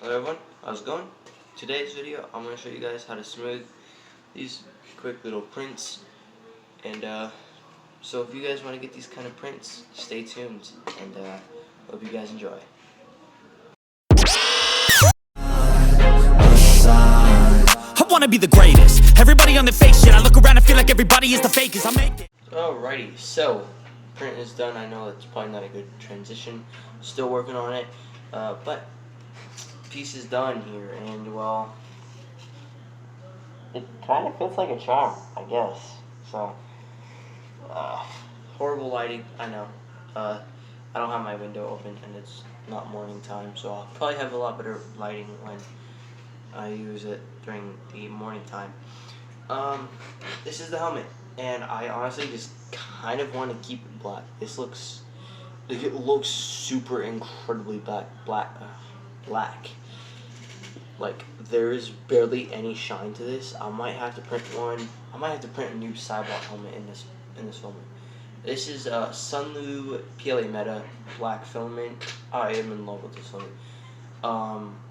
Hello everyone, how's it going? Today's video, I'm going to show you guys how to smooth these quick little prints. And so if you guys want to get these kind of prints, stay tuned, and hope you guys enjoy. I wanna be the greatest. Everybody on the fake shit. I look around and feel like everybody is the fakest. I make it. Alrighty, so print is done. I know it's probably not a good transition. Still working on it, but piece is done here, and well, it kind of fits like a charm, I guess. So, horrible lighting, I know. I don't have my window open, and it's not morning time, so I'll probably have a lot better lighting when I use it during the morning time. This is the helmet, and I honestly just kind of want to keep it black. This looks, like, it looks super incredibly black. Like, there is barely any shine to this. I might have to print one. I might have to print a new sidewalk helmet in this filament. This is Sunlu PLA Meta black filament. I am in love with this filament.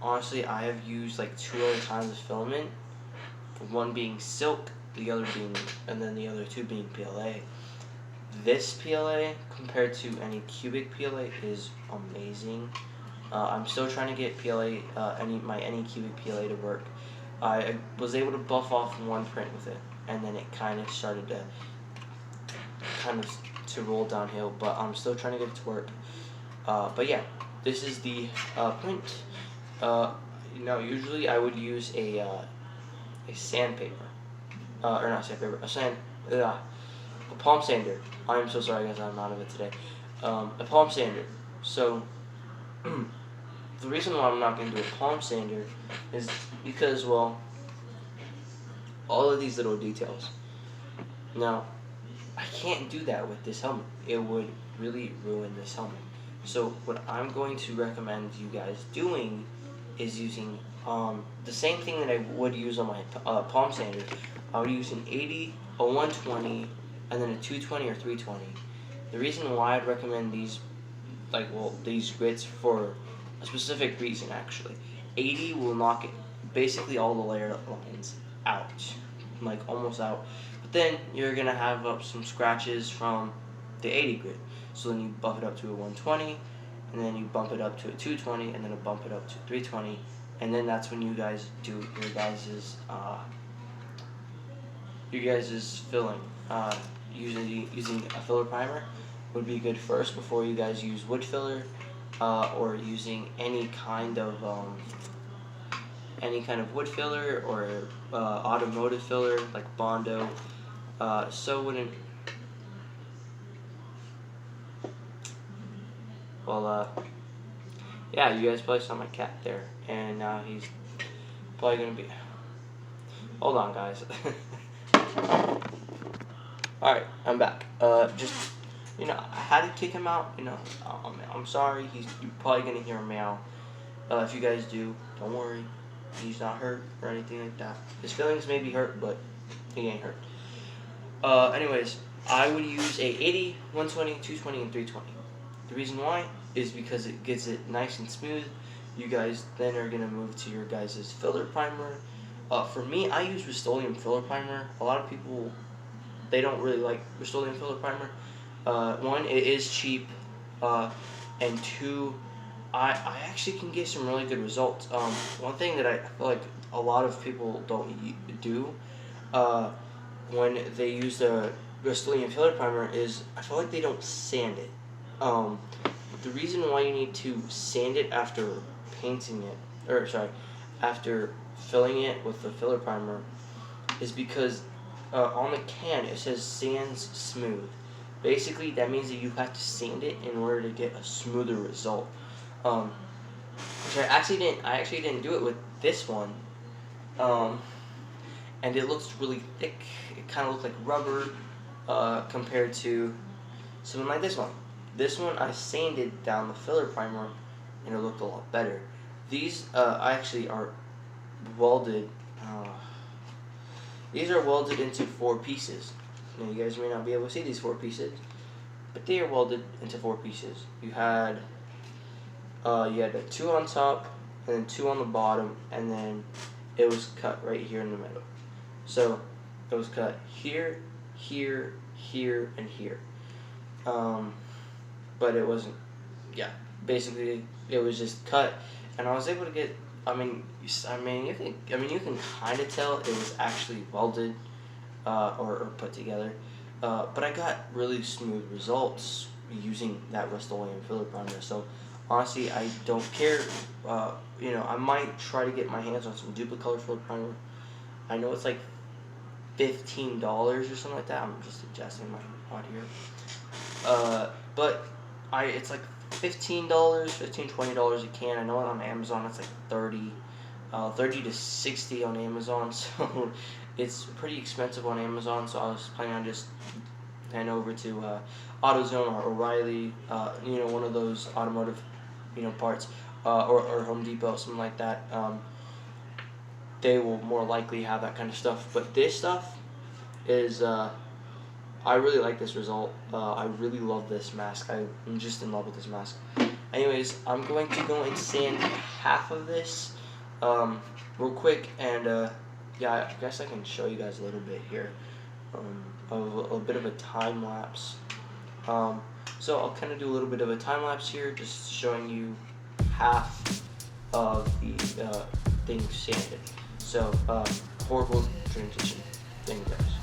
Honestly, I have used like 2 other kinds of filament. One being silk, the other being, and then the other 2 being PLA. This PLA compared to any cubic PLA is amazing. I'm still trying to get PLA, any cubic PLA to work. I was able to buff off one print with it, and then it kind of started to roll downhill. But I'm still trying to get it to work. But yeah, this is the print. Usually I would use a sandpaper, or not sandpaper, a palm sander. I am so sorry, guys, I'm out of it today. A palm sander. So the reason why I'm not going to do a palm sander is because, well, all of these little details. Now, I can't do that with this helmet. It would really ruin this helmet. So what I'm going to recommend you guys doing is using the same thing that I would use on my palm sander. I would use an 80, a 120, and then a 220 or 320. The reason why I'd recommend these, these grits for a specific reason, actually. 80 will knock it, basically all the layer lines out, like almost out. But then you're gonna have up some scratches from the 80 grit. So then you bump it up to a 120, and then you bump it up to a 220, and then you bump it up to 320, and then that's when you guys do your guys's filling. Using a filler primer would be good first before you guys use wood filler, or using any kind of wood filler or automotive filler like bondo. Yeah, you guys probably saw my cat there, and now he's probably gonna be. Hold on, guys. All right, I'm back. I had to kick him out. I'm sorry. You're probably gonna hear him meow. If you guys do, don't worry. He's not hurt or anything like that. His feelings may be hurt, but he ain't hurt. Anyways, I would use a 80, 120, 220, and 320. The reason why is because it gets it nice and smooth. You guys then are gonna move to your guys' filler primer. For me, I use Rust-Oleum filler primer. A lot of people, they don't really like Rust-Oleum filler primer. 1, it is cheap, and 2, I actually can get some really good results. One thing that I feel like a lot of people don't do when they use the Rust-Oleum filler primer is I feel like they don't sand it. The reason why you need to sand it after painting it, after filling it with the filler primer, is because on the can it says sands smooth. Basically, that means that you have to sand it in order to get a smoother result. Which I actually didn't do it with this one. And it looks really thick. It kind of looks like rubber compared to something like this one. This one I sanded down the filler primer, and it looked a lot better. These actually are welded. These are welded into 4 pieces. Now, you guys may not be able to see these 4 pieces, but they are welded into 4 pieces. You had a 2 on top, and then 2 on the bottom, and then it was cut right here in the middle. So it was cut here, here, here, and here. But it wasn't. Yeah, basically it was just cut, and I was able to get. You can kind of tell it was actually welded, or put together. But I got really smooth results using that Rust-Oleum filler primer. So honestly, I don't care. I might try to get my hands on some Duplicolor filler primer. I know it's like $15 or something like that. I'm just adjusting my out here. But it's like $15, $20 a can. I know on Amazon it's like 30 to 60 on Amazon, so it's pretty expensive on Amazon. So I was planning on just heading over to AutoZone or O'Reilly, one of those automotive, parts, or Home Depot, something like that. They will more likely have that kind of stuff. But this stuff is, I really like this result. I really love this mask. I'm just in love with this mask. Anyways, I'm going to go and sand half of this real quick, and I guess I can show you guys a little bit here of a bit of a time lapse. So I'll kind of do a little bit of a time lapse here, just showing you half of the thing sanded. So horrible transition. Thank you guys.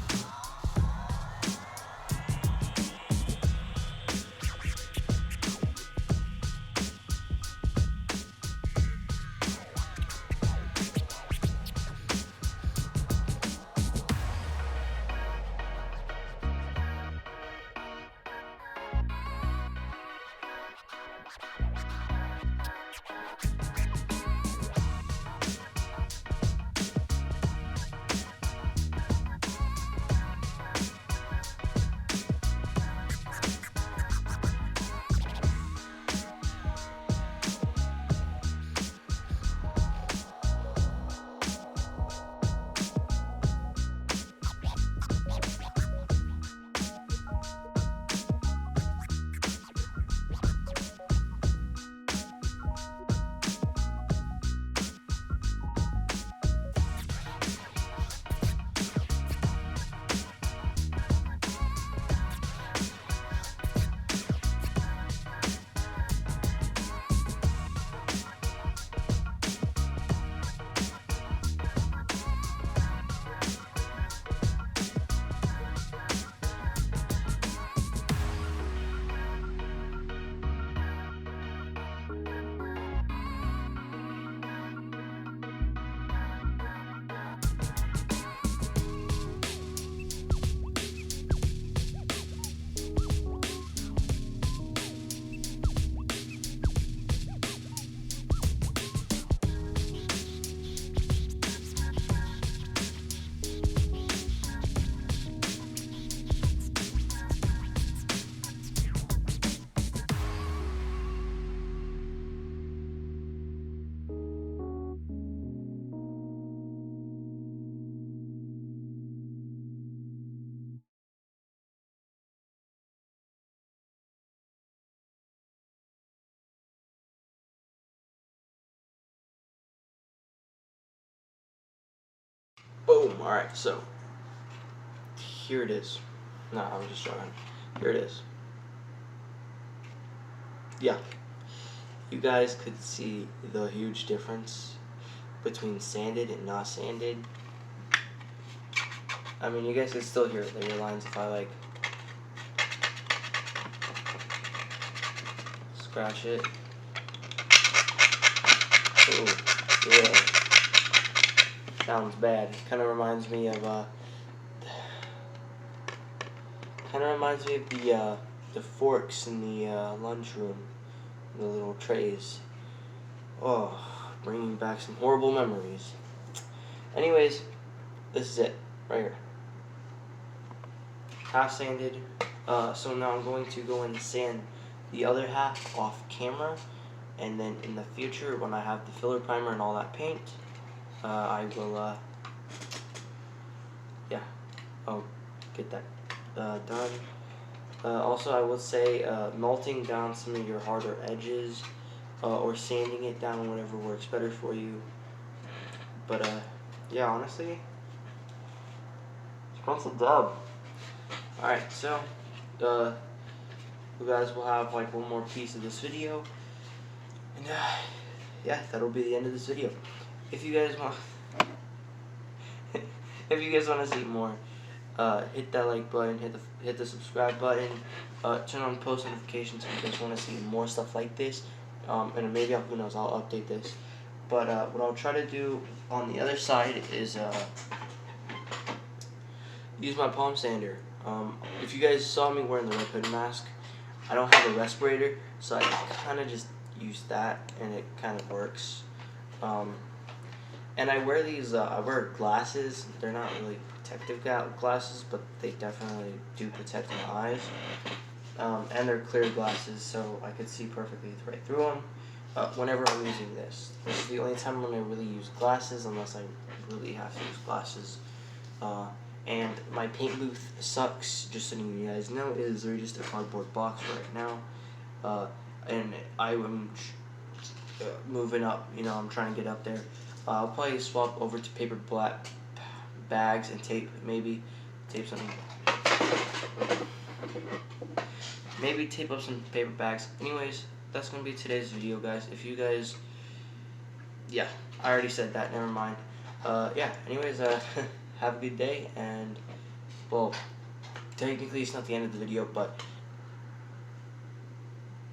Boom. Alright, so here it is. No, I'm just showing. Here it is. Yeah. You guys could see the huge difference between sanded and not sanded. I mean, you guys can still hear the layer lines if I like scratch it. Ooh, yeah. Sounds bad. Kind of reminds me of the forks in the lunchroom, the little trays. Oh, bringing back some horrible memories. Anyways, this is it right here. Half sanded. So now I'm going to go and sand the other half off camera, and then in the future, when I have the filler primer and all that paint, I will, I'll get that done. Also, I will say, melting down some of your harder edges or sanding it down, whatever works better for you. But yeah, honestly, it's a dub. Alright, so you guys will have like one more piece of this video, and yeah, that'll be the end of this video. If you guys want if you guys want to see more, hit that like button, hit the subscribe button, turn on post notifications if you guys want to see more stuff like this, and maybe who knows, I'll update this. But what I'll try to do on the other side is use my palm sander. If you guys saw me wearing the Red Hood mask, I don't have a respirator, so I kind of just use that, and it kind of works. And I wear these, I wear glasses. They're not really protective glasses, but they definitely do protect my eyes. And they're clear glasses, so I could see perfectly right through them whenever I'm using this. This is the only time when I really use glasses, unless I really have to use glasses. And my paint booth sucks, just so you guys know. It is literally just a cardboard box right now. And I am moving up, I'm trying to get up there. I'll probably swap over to paper black bags and tape, maybe tape something. Maybe tape up some paper bags. Anyways, that's gonna be today's video, guys. If you guys, yeah, I already said that. Never mind. Yeah. Anyways, have a good day, and well, technically it's not the end of the video, but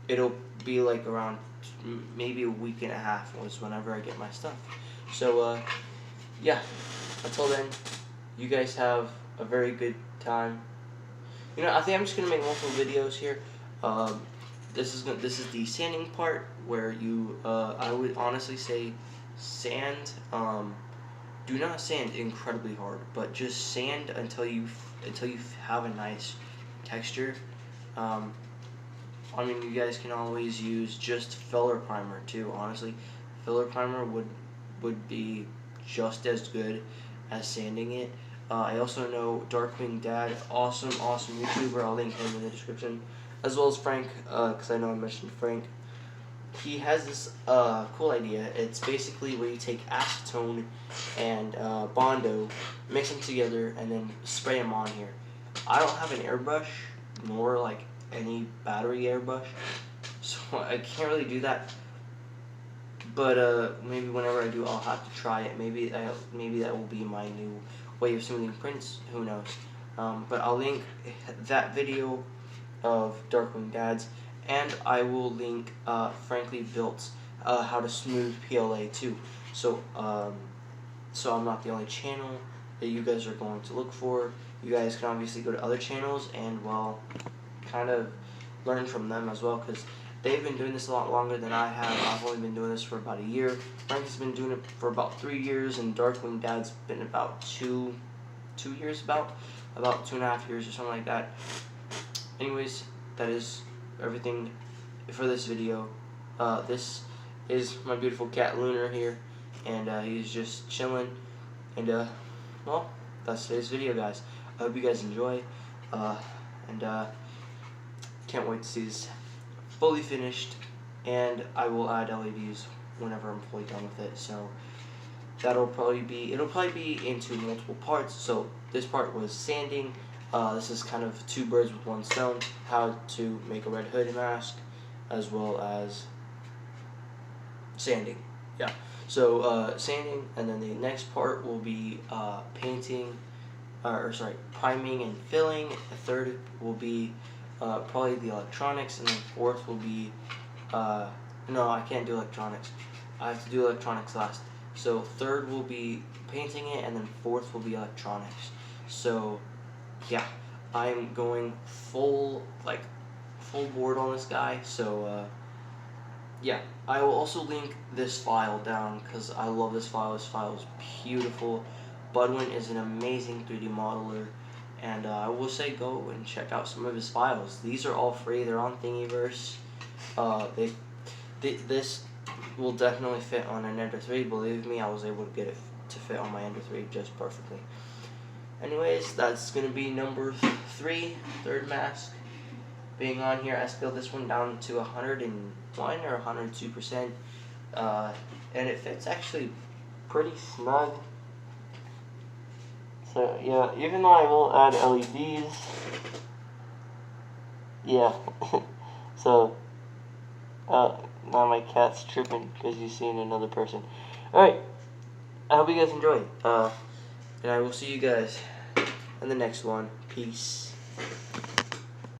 it'll be like around maybe a week and a half was whenever I get my stuff. So yeah, until then, you guys have a very good time. I think I'm just gonna make multiple videos here. This is the sanding part where you I would honestly say sand. Do not sand incredibly hard, but just sand until you have a nice texture. I mean, you guys can always use just filler primer too. Honestly, filler primer would be just as good as sanding it. I also know Darkwing Dad, awesome YouTuber. I'll link him in the description, as well as Frank, because I know I mentioned Frank. He has this cool idea. It's basically where you take acetone and bondo, mix them together, and then spray them on here. I don't have an airbrush, nor like any battery airbrush, so I can't really do that. But maybe whenever I do, I'll have to try it. Maybe that will be my new way of smoothing prints. Who knows? But I'll link that video of Darkwing Dad's, and I will link Frankly Built's how to smooth PLA too. So I'm not the only channel that you guys are going to look for. You guys can obviously go to other channels and, well, kind of learn from them as well, because they've been doing this a lot longer than I have. I've only been doing this for about a year. Frank has been doing it for about 3 years, and Darkwing Dad's been about 2 years, about 2.5 years or something like that. Anyways, that is everything for this video. This is my beautiful cat Lunar here, and he's just chilling. And well, that's today's video, guys. I hope you guys enjoy, and can't wait to see this fully finished, and I will add LEDs whenever I'm fully done with it. So it'll probably be into multiple parts. So this part was sanding. This is kind of 2 birds with 1 stone, how to make a Red Hood mask, as well as sanding. Yeah, so sanding, and then the next part will be priming and filling. The third will be probably the electronics, and then fourth will be, no, I can't do electronics. I have to do electronics last. So third will be painting it, and then fourth will be electronics. So yeah, I'm going full board on this guy. So yeah, I will also link this file down, because I love this file. This file is beautiful. Budwin is an amazing 3D modeler, and I will say go and check out some of his files. These are all free. They're on Thingiverse. This will definitely fit on an Ender 3. Believe me, I was able to get it to fit on my Ender 3 just perfectly. Anyways, that's going to be number 3, third mask. being on here. I scaled this one down to 101 or 102%, and it fits actually pretty snug. So yeah, even though I will add LEDs, yeah. So now my cat's tripping because he's seeing another person. All right, I hope you guys enjoy, and I will see you guys in the next one. Peace.